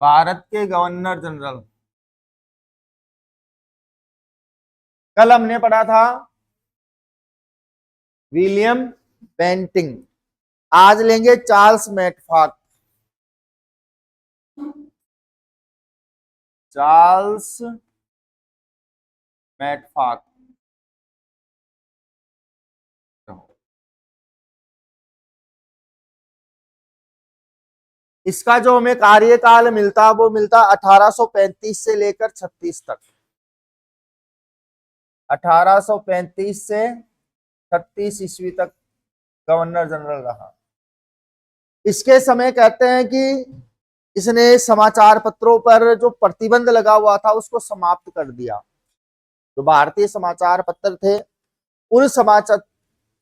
भारत के governor general. कल हमने पढ़ा था विलियम बेंटिंग, आज लेंगे चार्ल्स मैकफॉक। चार्ल्स मैकफॉक। इसका जो हमें कार्यकाल मिलता वो मिलता 1835 से लेकर 36 तक। 1835 से 36 ईस्वी तक गवर्नर जनरल रहा। इसके समय कहते हैं कि इसने समाचार पत्रों पर जो प्रतिबंध लगा हुआ था उसको समाप्त कर दिया। जो भारतीय समाचार पत्र थे उन समाचार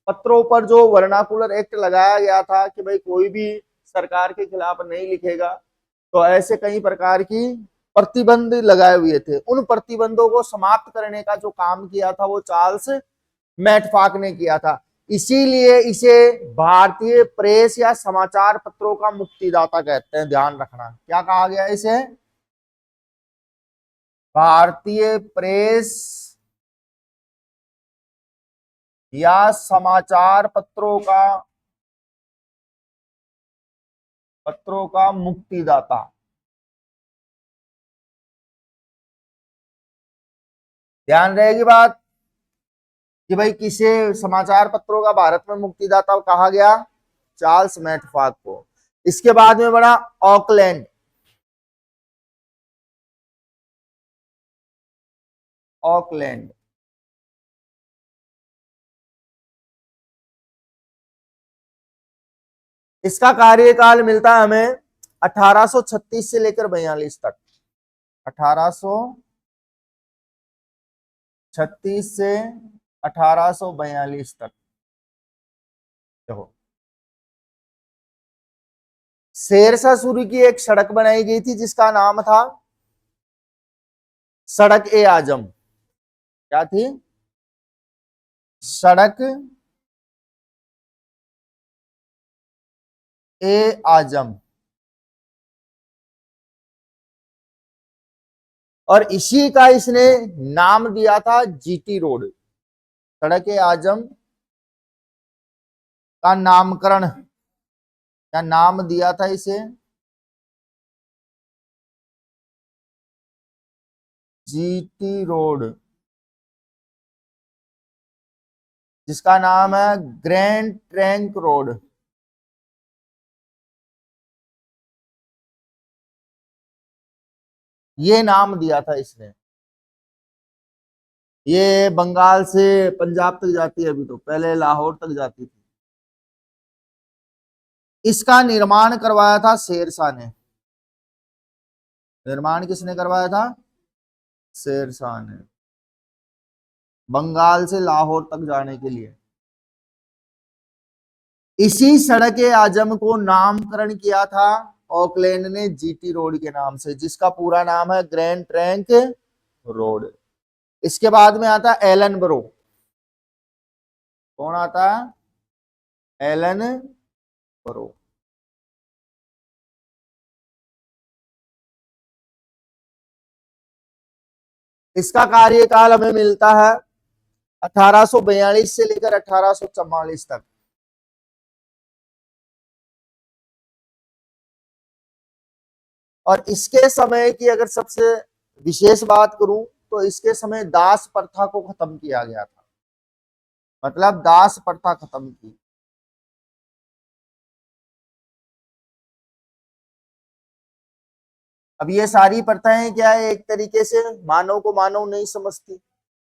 पत्रों पर जो वर्नाकुलर एक्ट लगाया गया था कि भाई कोई भी सरकार के खिलाफ नहीं लिखेगा, तो ऐसे कई प्रकार की प्रतिबंध लगाए हुए थे। उन प्रतिबंधों को समाप्त करने का जो काम किया था वो चार्ल्स मैकफॉक ने किया था। इसीलिए इसे भारतीय प्रेस या समाचार पत्रों का मुक्तिदाता कहते हैं। ध्यान रखना क्या कहा गया इसे, भारतीय प्रेस या समाचार पत्रों का मुक्तिदाता। ध्यान रहेगी बात कि भाई किसे समाचार पत्रों का भारत में मुक्तिदाता कहा गया, चार्ल्स मैकफॉक को। इसके बाद में बड़ा ऑकलैंड। ऑकलैंड इसका कार्यकाल मिलता है हमें 1836 से लेकर 42 तक। 1836 से 1842 तक। देखो, शेरशाह सूरी की एक सड़क बनाई गई थी जिसका नाम था सड़क ए आजम। क्या थी, सड़क ए आजम। और इसी का इसने नाम दिया था जीटी रोड। सड़क ए आजम का नामकरण या नाम दिया था इसे जीटी रोड, जिसका नाम है ग्रैंड ट्रंक रोड। ये नाम दिया था इसने। ये बंगाल से पंजाब तक जाती है अभी, तो पहले लाहौर तक जाती थी। इसका निर्माण करवाया था शेरशाह ने। निर्माण किसने करवाया था, शेरशाह ने, बंगाल से लाहौर तक जाने के लिए। इसी सड़क ए आजम को नामकरण किया था ऑकलैंड ने जीटी रोड के नाम से, जिसका पूरा नाम है ग्रैंड ट्रंक रोड। इसके बाद में आता है एलन बरो। कौन आता है, एलन बरो। इसका कार्यकाल हमें मिलता है 1842 से लेकर 1844 तक। और इसके समय की अगर सबसे विशेष बात करूं तो इसके समय दास प्रथा को खत्म किया गया था। मतलब दास प्रथा खत्म की। अब ये सारी प्रथाएं क्या है, एक तरीके से मानव को मानव नहीं समझती।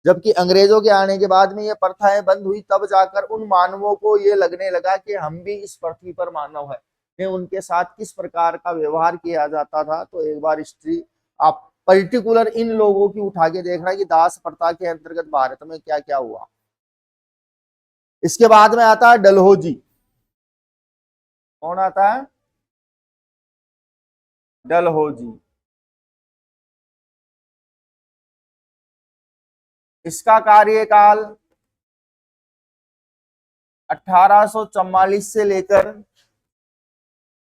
जबकि अंग्रेजों के आने के बाद में ये प्रथाएं बंद हुई, तब जाकर उन मानवों को ये लगने लगा कि हम भी इस पृथ्वी पर मानव है, उनके साथ किस प्रकार का व्यवहार किया जाता था। तो एक बार हिस्ट्री आप पर्टिकुलर इन लोगों की उठा के देख रहा है कि दास प्रथा के अंतर्गत भारत में क्या क्या हुआ। इसके बाद में आता है डलहौजी। कौन आता है, डलहौजी। इसका कार्यकाल 1844 से लेकर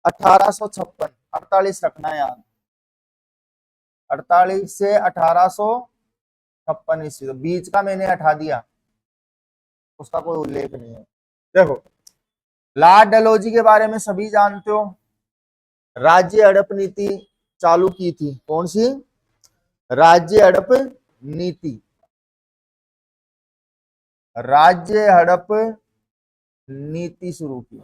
1856, 48 रखना याद। 48 से 1856 ईस्वी, तो बीच का मैंने हटा दिया, उसका कोई उल्लेख नहीं है। देखो, लॉर्ड डलहौजी के बारे में सभी जानते हो, राज्य हड़प नीति चालू की थी। कौन सी? राज्य हड़प नीति, राज्य हड़प नीति शुरू की,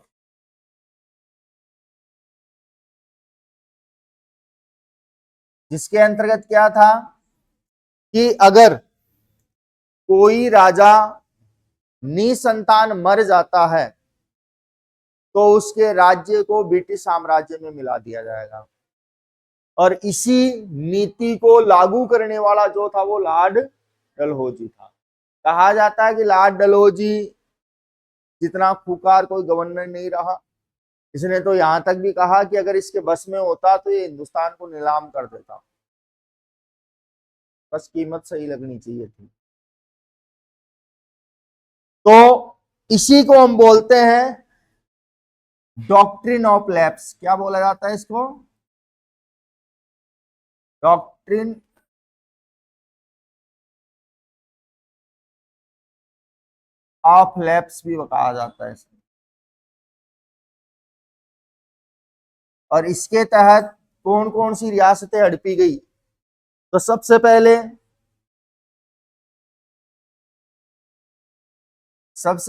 जिसके अंतर्गत क्या था कि अगर कोई राजा निसंतान मर जाता है तो उसके राज्य को ब्रिटिश साम्राज्य में मिला दिया जाएगा। और इसी नीति को लागू करने वाला जो था वो लॉर्ड डलहौजी था। कहा जाता है कि लॉर्ड डलहौजी जितना खूंखार कोई गवर्नर नहीं रहा। इसने तो यहां तक भी कहा कि अगर इसके बस में होता तो ये हिंदुस्तान को नीलाम कर देता, बस कीमत सही लगनी चाहिए थी। तो इसी को हम बोलते हैं डॉक्ट्रिन ऑफ लैप्स। क्या बोला जाता है इसको? डॉक्ट्रिन ऑफ लैप्स भी कहा जाता है इसको। और इसके तहत कौन कौन सी रियासतें हड़पी गई? तो सबसे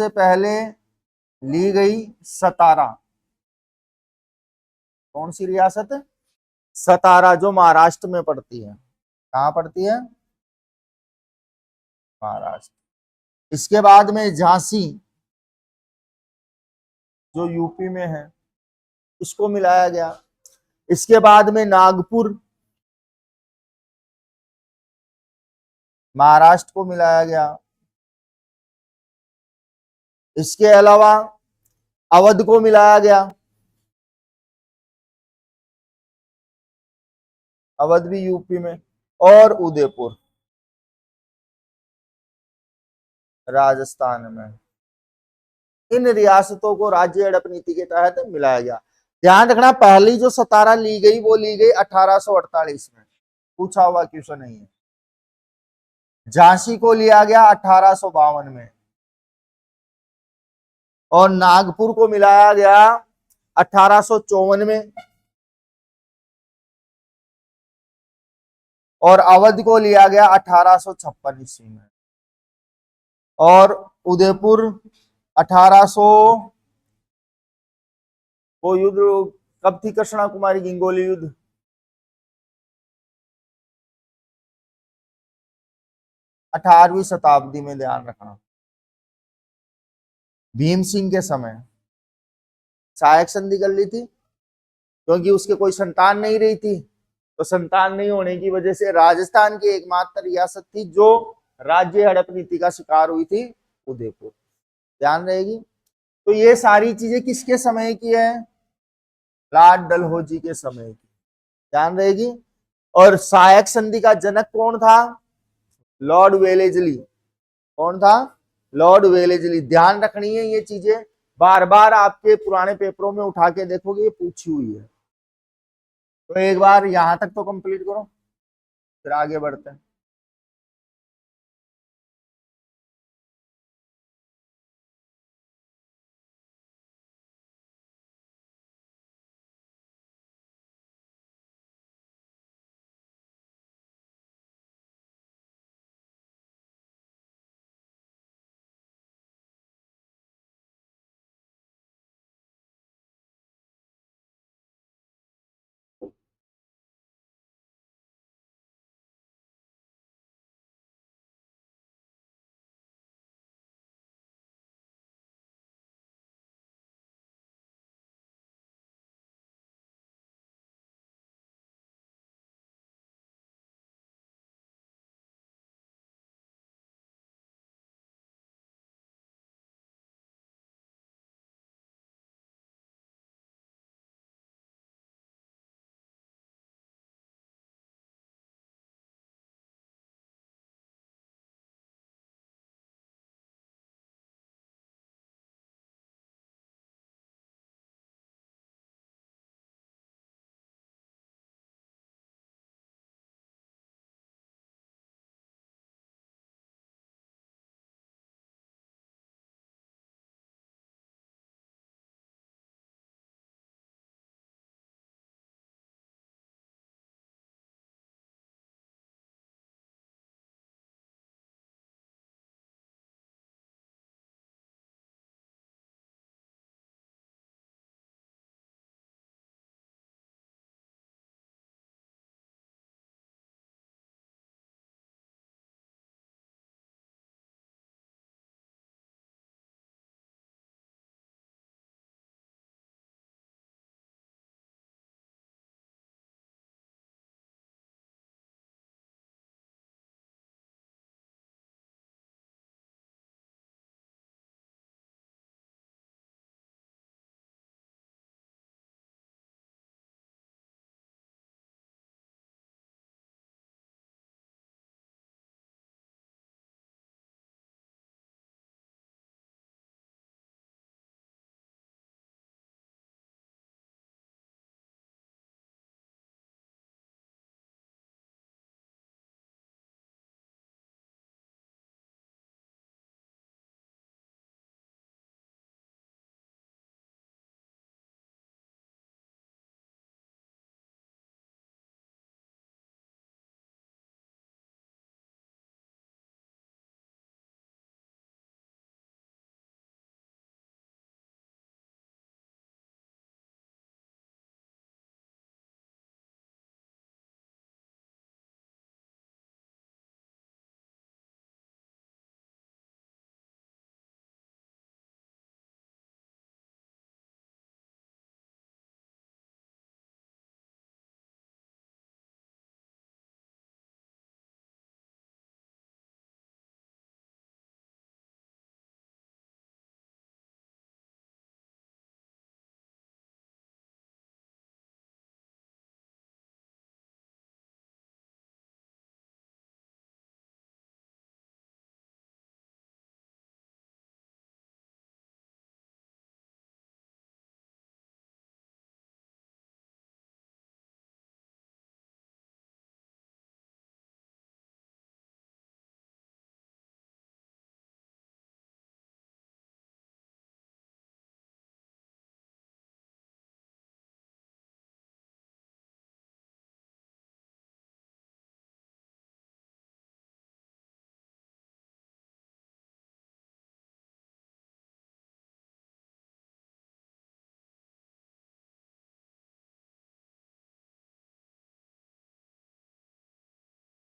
पहले ली गई सतारा। कौन सी रियासत? सतारा, जो महाराष्ट्र में पड़ती है। कहां पड़ती है? महाराष्ट्र। इसके बाद में झांसी, जो यूपी में है, इसको मिलाया गया। इसके बाद में नागपुर, महाराष्ट्र को मिलाया गया। इसके अलावा अवध को मिलाया गया, अवध भी यूपी में। और उदयपुर राजस्थान में। इन रियासतों को राज्य हड़प नीति के तहत मिलाया गया। ध्यान रखना, पहली जो सतारा ली गई वो ली गई 1848 में, पूछा हुआ क्वेश्चन नहीं है। झांसी को लिया गया 1852 में, और नागपुर को मिलाया गया 1854 में, और अवध को लिया गया 1856 ईस्वी में, और उदयपुर 1800। वो युद्ध कब थी? कृष्णा कुमारी गंगोली युद्ध, 18वीं शताब्दी में, ध्यान रखना। भीम सिंह के समय सहायक संधि कर ली थी, क्योंकि उसके कोई संतान नहीं रही थी। तो संतान नहीं होने की वजह से राजस्थान की एकमात्र रियासत थी जो राज्य हड़प नीति का शिकार हुई थी, उदयपुर। ध्यान रहेगी। तो ये सारी चीजें किसके समय की है? लॉर्ड डलहौजी के समय की, ध्यान रहेगी। और सहायक संधि का जनक कौन था? Lord Wellesley. कौन था? Lord Wellesley. ध्यान रखनी है ये चीजें, बार बार आपके पुराने पेपरों में उठा के देखोगे, ये पूछी हुई है। तो एक बार यहां तक तो कंप्लीट करो, फिर आगे बढ़ते हैं।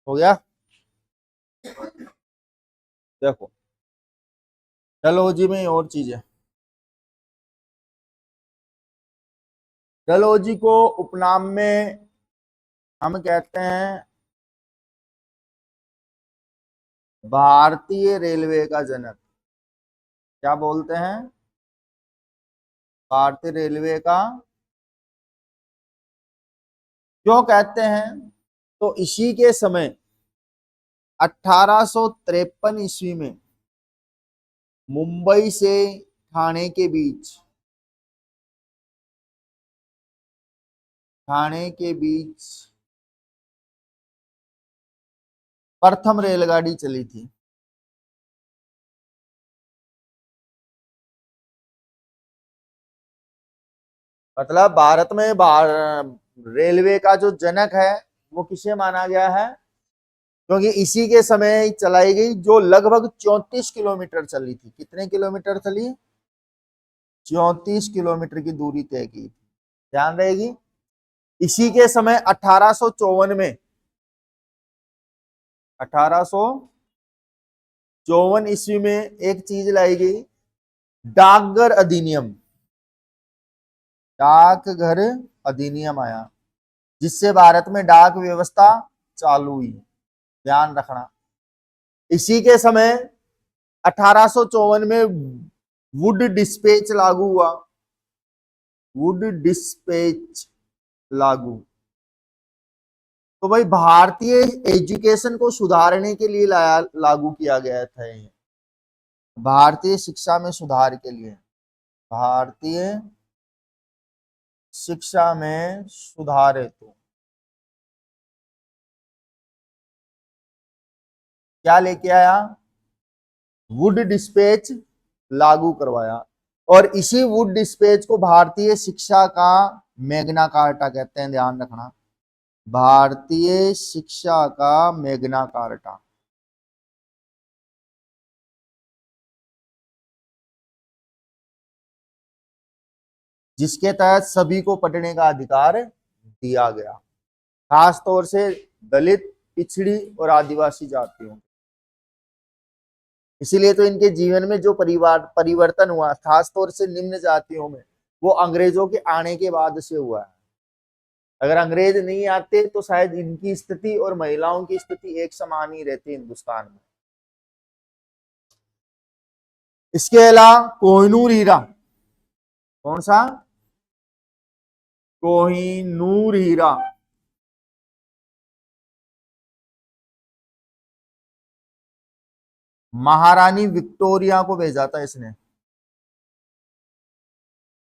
हो गया। देखो डलहौजी में और चीज है। डलहौजी को उपनाम में हम कहते हैं भारतीय रेलवे का जनक। क्या बोलते हैं? भारतीय रेलवे का। क्यों कहते हैं? तो इसी के समय 1853 ईस्वी में मुंबई से ठाणे के बीच प्रथम रेलगाड़ी चली थी। मतलब भारत में रेलवे का जो जनक है वो किसे माना गया है? क्योंकि इसी के समय चलाई गई, जो लगभग 34 किलोमीटर चली थी। कितने किलोमीटर चली? 34 किलोमीटर की दूरी तय की। ध्यान रहेगी। इसी के समय 1854 में 1854 ईस्वी में एक चीज लाई गई, डाकघर अधिनियम। डाकघर अधिनियम आया, जिससे भारत में डाक व्यवस्था चालू हुई। ध्यान रखना। इसी के समय 1854 में वुड डिस्पैच लागू हुआ। वुड डिस्पैच लागू। तो भाई भारतीय एजुकेशन को सुधारने के लिए लागू किया गया था ये। भारतीय शिक्षा में सुधार के लिए। भारतीय शिक्षा में सुधार हेतु क्या लेके आया? वुड डिस्पैच लागू करवाया। और इसी वुड डिस्पैच को भारतीय शिक्षा का मैग्ना कार्टा कहते हैं। ध्यान रखना। भारतीय शिक्षा का मैग्ना कार्टा। जिसके तहत सभी को पढ़ने का अधिकार दिया गया, खास तौर से दलित, पिछड़ी और आदिवासी जातियों। इसीलिए तो इनके जीवन में जो परिवर्तन हुआ, खास तौर से निम्न जातियों में, वो अंग्रेजों के आने के बाद से हुआ है। अगर अंग्रेज नहीं आते तो शायद इनकी स्थिति और महिलाओं की स्थिति एक समान ही रहती हिंदुस्तान में। इसके अलावा कोहिनूर हीरा। कौन सा? कोहिनूर हीरा। महारानी विक्टोरिया को भेजा था इसने।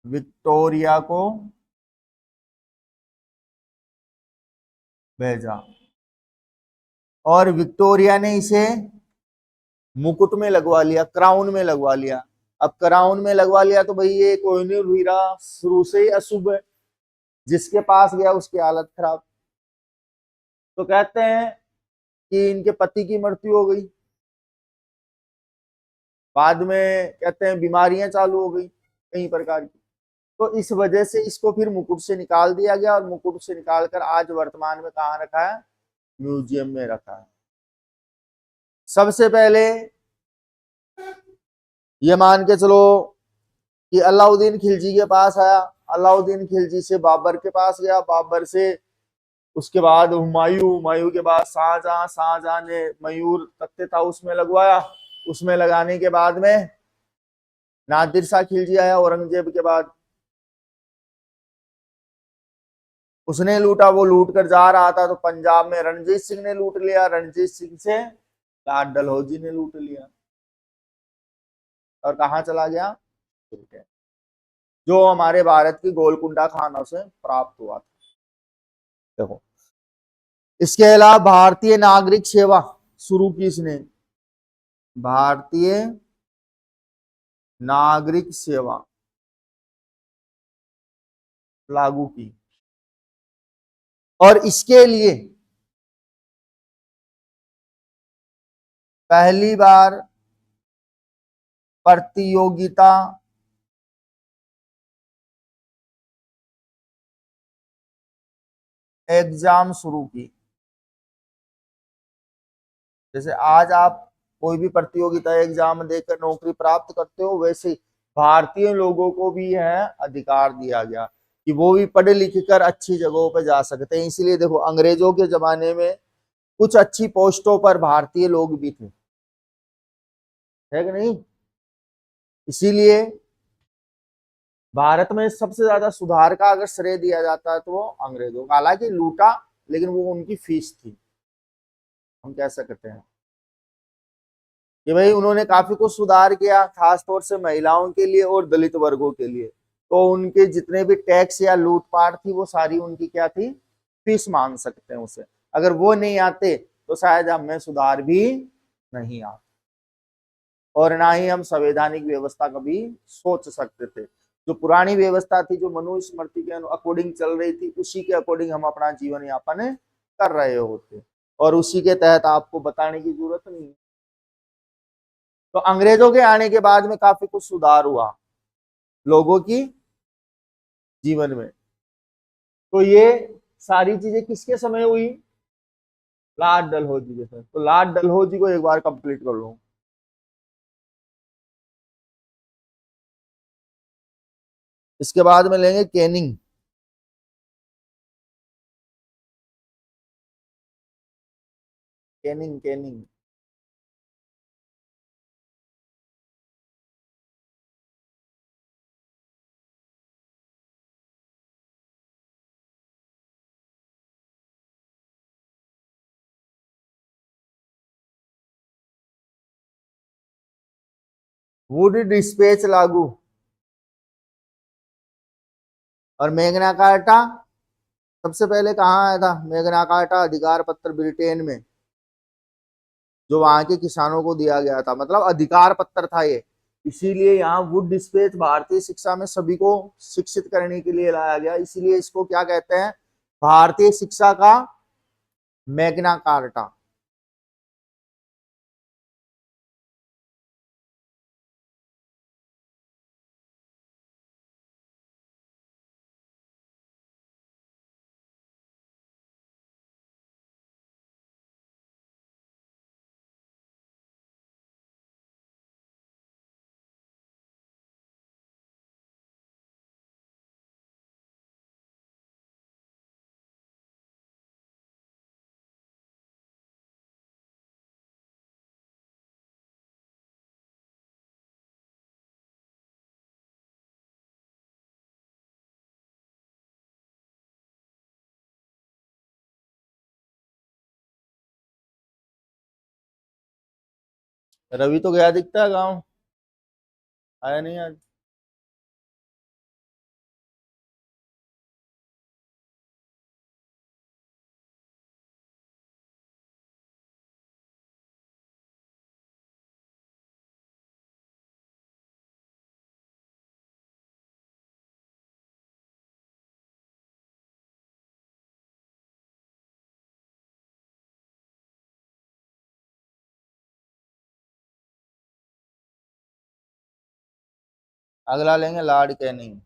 विक्टोरिया को भेजा और विक्टोरिया ने इसे मुकुट में लगवा लिया, क्राउन में लगवा लिया। अब क्राउन में लगवा लिया तो भाई ये कोहिनूर हीरा शुरू से ही अशुभ है, जिसके पास गया उसकी हालत खराब। तो कहते हैं कि इनके पति की मृत्यु हो गई, बाद में कहते हैं बीमारियां चालू हो गई कई प्रकार की। तो इस वजह से इसको फिर मुकुट से निकाल दिया गया और मुकुट से निकालकर आज वर्तमान में कहाँ रखा है? म्यूजियम में रखा है। सबसे पहले ये मान के चलो कि अलाउद्दीन खिलजी के पास आया, अलाउद्दीन खिलजी से बाबर के पास गया, बाबर से उसके बाद हुमायूं, हुमायूं के बाद शाहजहां, शाहजहां ने मयूर तख्ते था उसमें लगवाया। उसमें लगाने के बाद में नादिर शाह खिलजी आया औरंगजेब के बाद। उसने लूटा, वो लूट कर जा रहा था तो पंजाब में रणजीत सिंह ने लूट लिया, रणजीत सिंह से लाट डलहौजी ने लूट लिया और कहां चला गया? जो हमारे भारत की गोलकुंडा खानों से प्राप्त हुआ था। देखो इसके अलावा भारतीय नागरिक सेवा शुरू की इसने। भारतीय नागरिक सेवा लागू की और इसके लिए पहली बार प्रतियोगिता एग्जाम शुरू की। जैसे आज आप कोई भी प्रतियोगिता एग्जाम देकर नौकरी प्राप्त करते हो, वैसे भारतीय लोगों को भी यह अधिकार दिया गया कि वो भी पढ़ लिख कर अच्छी जगहों पर जा सकते हैं। इसीलिए देखो अंग्रेजों के जमाने में कुछ अच्छी पोस्टों पर भारतीय लोग भी थे, है कि नहीं। इसीलिए भारत में सबसे ज्यादा सुधार का अगर श्रेय दिया जाता है तो वो अंग्रेजों का, हालांकि लूटा, लेकिन वो उनकी फीस थी, हम कह सकते हैं कि भाई उन्होंने काफी कुछ सुधार किया, खास तौर से महिलाओं के लिए और दलित वर्गों के लिए। तो उनके जितने भी टैक्स या लूटपाट थी वो सारी उनकी क्या थी, फीस मान सकते हैं उसे। अगर वो नहीं आते तो शायद हमें सुधार भी नहीं आता, और ना ही हम संवैधानिक व्यवस्था कभी सोच सकते थे। जो पुरानी व्यवस्था थी, जो मनुस्मृति के अकॉर्डिंग चल रही थी, उसी के अकॉर्डिंग हम अपना जीवन यापन कर रहे होते, और उसी के तहत आपको बताने की जरूरत नहीं है। तो अंग्रेजों के आने के बाद में काफी कुछ सुधार हुआ लोगों की जीवन में। तो ये सारी चीजें किसके समय हुई, लॉर्ड डलहौजी के समय। तो लॉर्ड डलहौजी को एक बार कंप्लीट कर लो। इसके बाद में लेंगे Canning. Canning Canning Wood dispatch लागू, और मैग्ना कार्टा सबसे पहले कहाँ आया था। मैग्ना कार्टा अधिकार पत्र ब्रिटेन में, जो वहां के किसानों को दिया गया था, मतलब अधिकार पत्र था ये। इसीलिए यहाँ वुड डिस्पैच भारतीय शिक्षा में सभी को शिक्षित करने के लिए लाया गया, इसीलिए इसको क्या कहते हैं, भारतीय शिक्षा का मैग्ना कार्टा। रवि तो गया दिखता है गाँव, आया नहीं आज। अगला लेंगे लॉर्ड कैनिंग।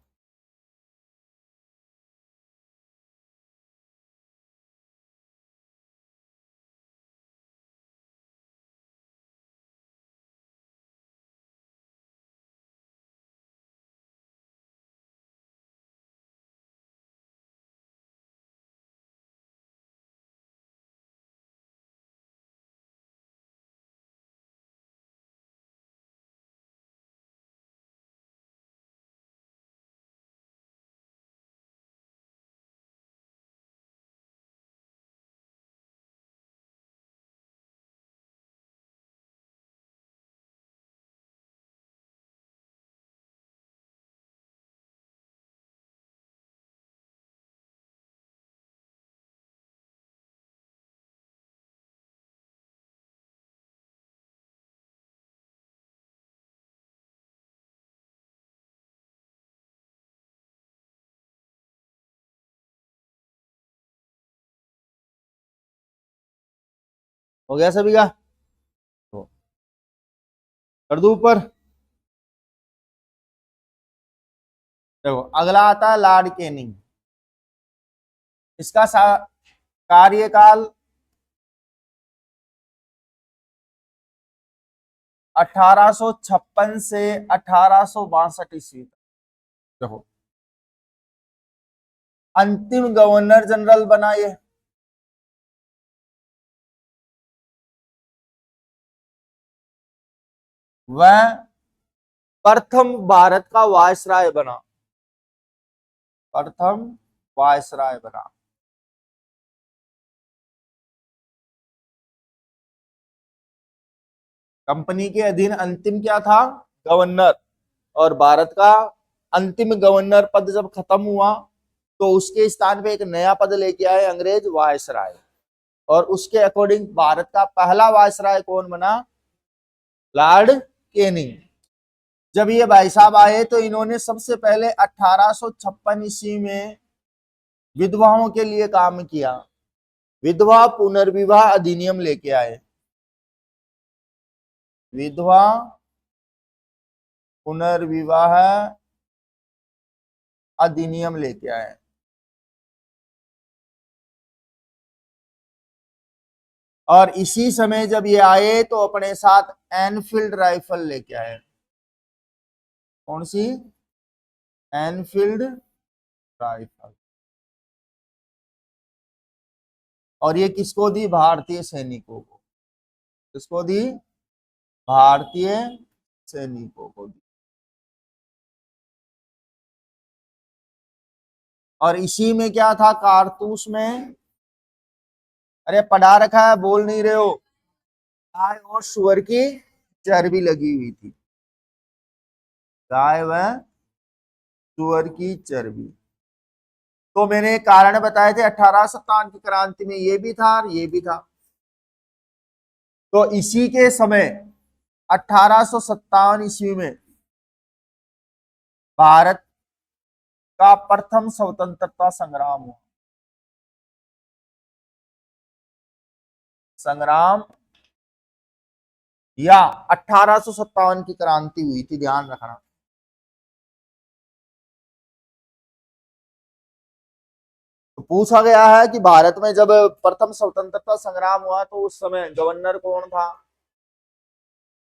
हो गया सभी का, तो कर दो ऊपर। देखो अगला आता है लॉर्ड कैनिंग। इसका कार्यकाल 1856 से 1862 ईस्वी तक देखो अंतिम गवर्नर जनरल बना ये। वह प्रथम भारत का वायसराय बना, प्रथम वायसराय बना। कंपनी के अधीन अंतिम क्या था? गवर्नर। और भारत का अंतिम गवर्नर पद जब खत्म हुआ तो उसके स्थान पे एक नया पद लेके आए अंग्रेज, वायसराय। और उसके अकॉर्डिंग भारत का पहला वायसराय कौन बना? Lord Canning. जब ये भाई साहब आए तो इन्होंने सबसे पहले 1856 ईस्वी में विधवाओं के लिए काम किया, विधवा पुनर्विवाह अधिनियम लेके आए, विधवा पुनर्विवाह अधिनियम लेके आए। और इसी समय जब ये आए तो अपने साथ एनफील्ड राइफल लेके आए। कौन सी? Enfield rifle. और ये किसको दी? भारतीय सैनिकों को। किसको दी? भारतीय सैनिकों को दी। और इसी में क्या था? कारतूस में, अरे पढ़ा रखा है, बोल नहीं रहे हो, गाय और सुअर की चर्बी लगी हुई थी, गाय व सुअर की चर्बी। तो मैंने कारण बताए थे 1857 की क्रांति में ये भी था और ये भी था। तो इसी के समय 1857 ईस्वी में भारत का प्रथम स्वतंत्रता संग्राम हुआ। संग्राम या 1857 की क्रांति हुई थी, ध्यान रखना। तो पूछा गया है कि भारत में जब प्रथम स्वतंत्रता संग्राम हुआ तो उस समय गवर्नर कौन था?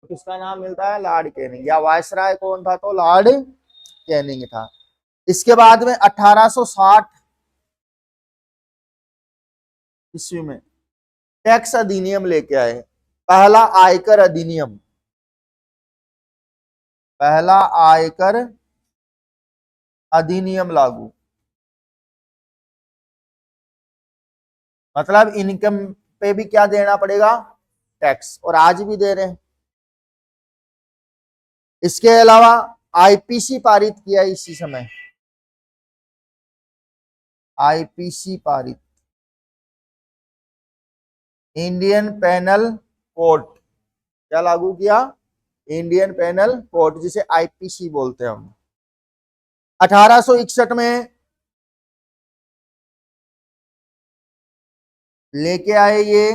तो किसका नाम मिलता है? Lord Canning. या वायसराय कौन था? तो लॉर्ड कैनिंग था। इसके बाद में 1860 ईस्वी में टैक्स अधिनियम लेके आए, पहला आयकर अधिनियम, पहला आयकर अधिनियम लागू। मतलब इनकम पे भी क्या देना पड़ेगा? टैक्स। और आज भी दे रहे हैं। इसके अलावा आईपीसी पारित किया इसी समय, आईपीसी पारित, इंडियन पेनल कोड। क्या लागू किया? इंडियन पेनल कोड, जिसे आईपीसी बोलते हैं हम। 1861 में लेके आए ये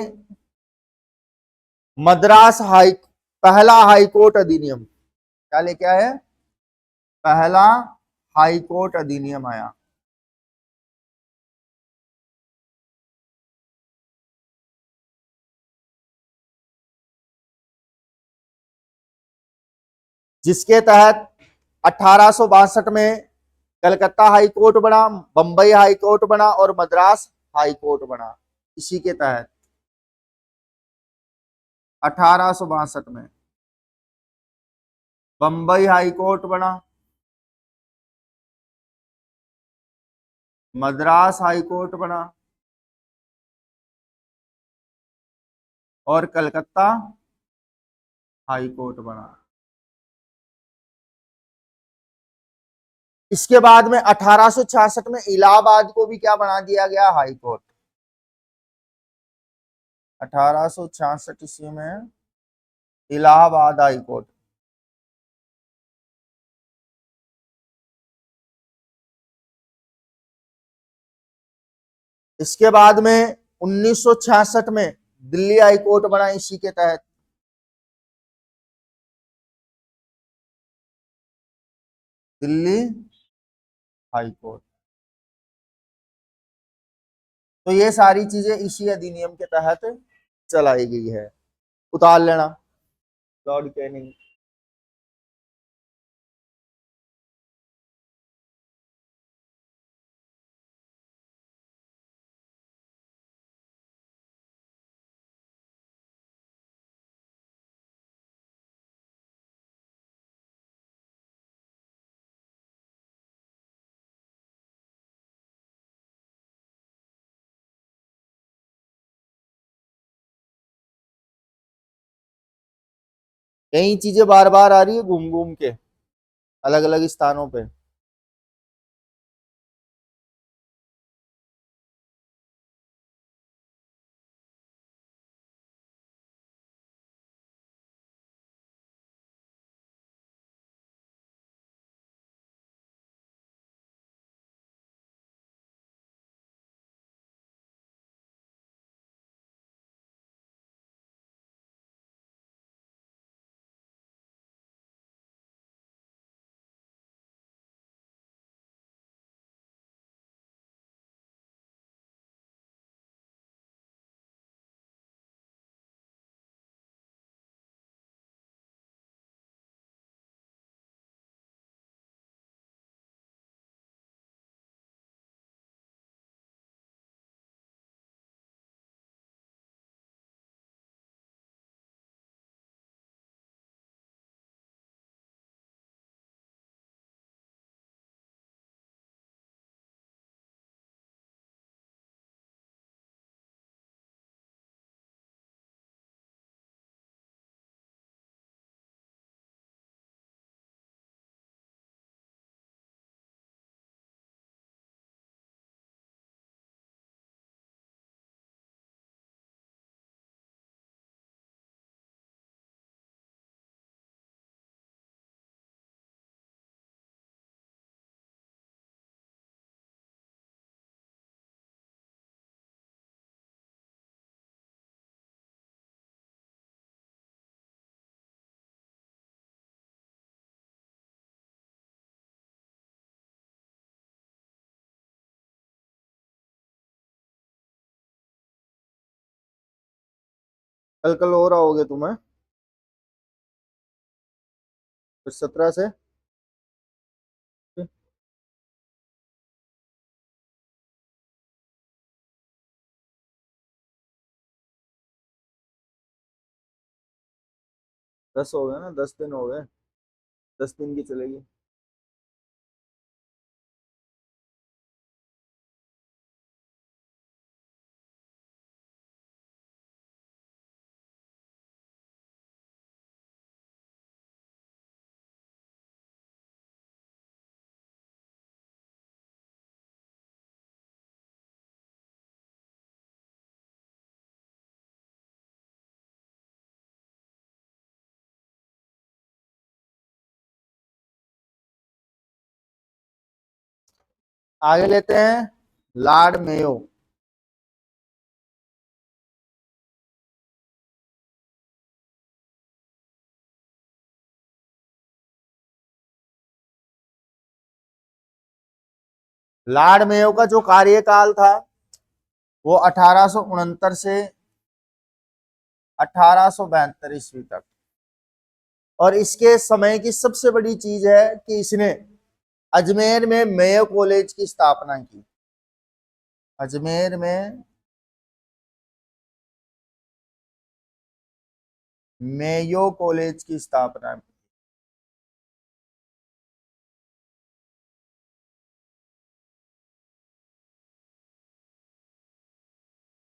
मद्रास पहला हाईकोर्ट अधिनियम। क्या लेके आए? पहला हाईकोर्ट अधिनियम आया। जिसके तहत 1862 में कलकत्ता हाई कोर्ट बना, बंबई हाई कोर्ट बना और मद्रास हाई कोर्ट बना। इसी के तहत 1862 में बंबई हाई कोर्ट बना, मद्रास हाई कोर्ट बना और कलकत्ता हाई कोर्ट बना। इसके बाद में 1866 में इलाहाबाद को भी क्या बना दिया गया? High court. 1866 ईस्वी में इलाहाबाद हाई कोर्ट। इसके बाद में 1966 में दिल्ली हाई कोर्ट बना इसी के तहत। Delhi high court. तो ये सारी चीजें इसी अधिनियम के तहत चलाई गई है, उतार लेना। Lord Canning. कई चीजें बार बार आ रही है घूम घूम के अलग अलग स्थानों पे। कल कल हो रहा होगे तुम्हें फिर 17 से। 10 हो गए ना, 10 दिन हो गए, 10 दिन की चलेगी। आगे लेते हैं लॉर्ड मेयो। लॉर्ड मेयो का जो कार्यकाल था वो 1869 से 1872 तक। और इसके समय की सबसे बड़ी चीज है कि इसने अजमेर में मेयो कॉलेज की स्थापना की। अजमेर में मेयो कॉलेज की स्थापना की।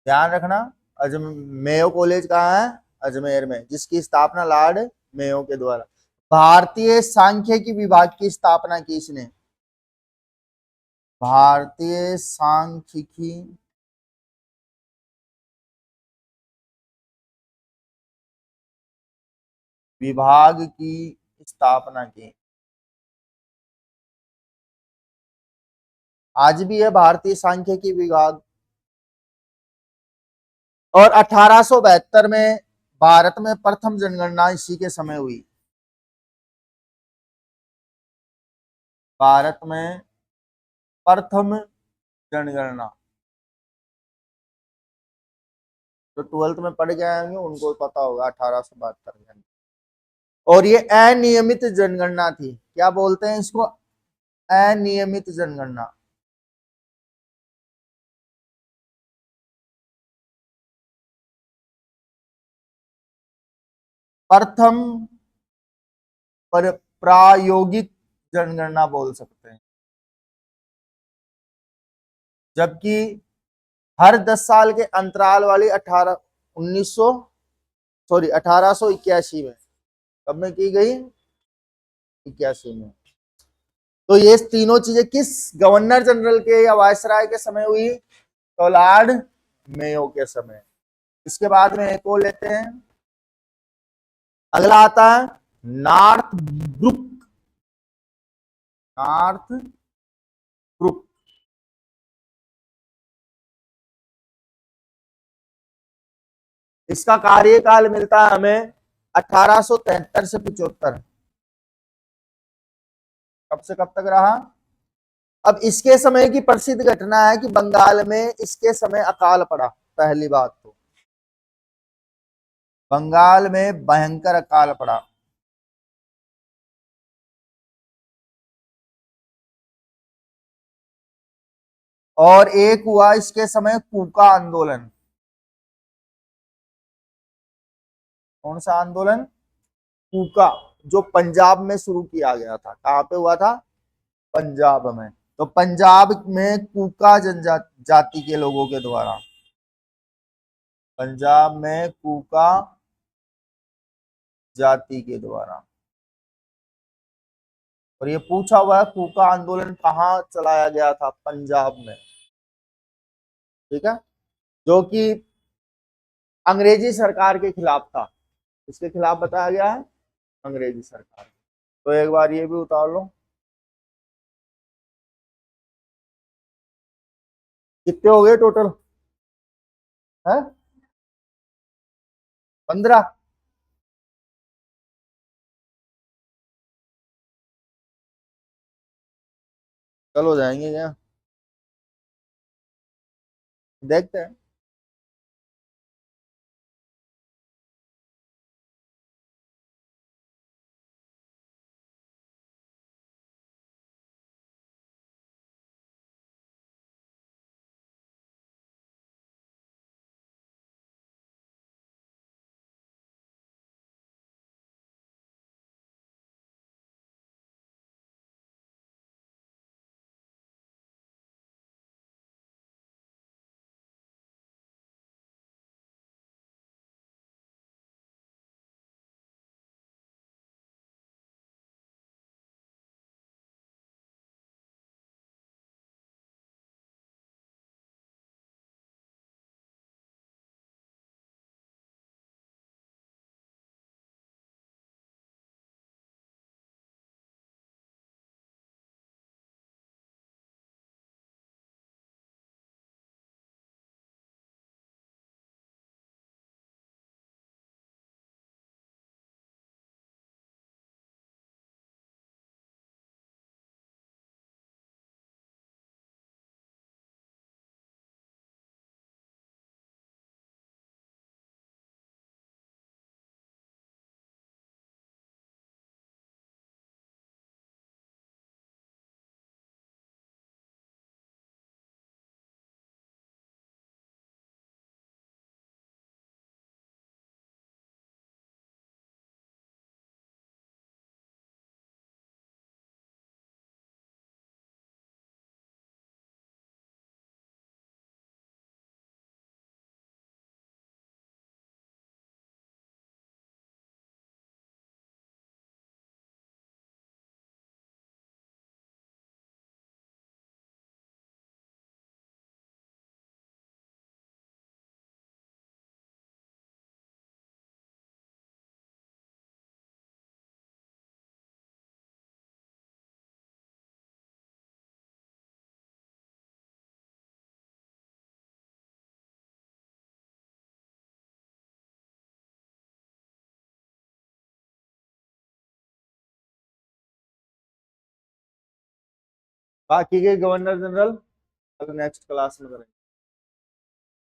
ध्यान रखना, अजम मेयो कॉलेज कहाँ है? अजमेर में, जिसकी स्थापना लॉर्ड मेयो के द्वारा। भारतीय सांख्यिकी विभाग की स्थापना की इसने। भारतीय सांख्यिकी विभाग की स्थापना की। आज भी है भारतीय सांख्यिकी विभाग। और 1872 में भारत में प्रथम जनगणना इसी के समय हुई। भारत में प्रथम जनगणना, जो 12th में पढ़ के आएंगे उनको पता होगा 1872 में। और ये अनियमित जनगणना थी। क्या बोलते हैं इसको? अनियमित जनगणना। प्रथम प्रायोगिक जनगणना बोल सकते हैं, जबकि हर 10 साल के अंतराल वाली 1881 में, कब में की गई? 81 में। तो ये तीनों चीजें किस गवर्नर जनरल के या वायसराय के समय हुई? तो लॉर्ड मेयो के समय। इसके बाद में एक और लेते हैं, अगला आता है नॉर्थ ब्रुक। नॉर्थ ब्रुक, इसका कार्यकाल मिलता है हमें 1873 से 75। कब से कब तक रहा? अब इसके समय की प्रसिद्ध घटना है कि बंगाल में इसके समय अकाल पड़ा। पहली बात तो बंगाल में भयंकर अकाल पड़ा। और एक हुआ इसके समय कूका आंदोलन। कौन सा आंदोलन? कूका, जो पंजाब में शुरू किया गया था। कहां पे हुआ था? पंजाब में। तो पंजाब में कूका जनजाति के लोगों के द्वारा, पंजाब में कूका जाति के द्वारा। और ये पूछा हुआ है कूका आंदोलन कहाँ चलाया गया था? पंजाब में। ठीक है, जो कि अंग्रेजी सरकार के खिलाफ था। इसके खिलाफ बताया गया है, अंग्रेजी सरकार। तो एक बार ये भी उतार लो। कितने हो गए टोटल? है 15। चलो जाएंगे क्या? देखते हैं। बाकी के गवर्नर जनरल कल नेक्स्ट क्लास में करेंगे।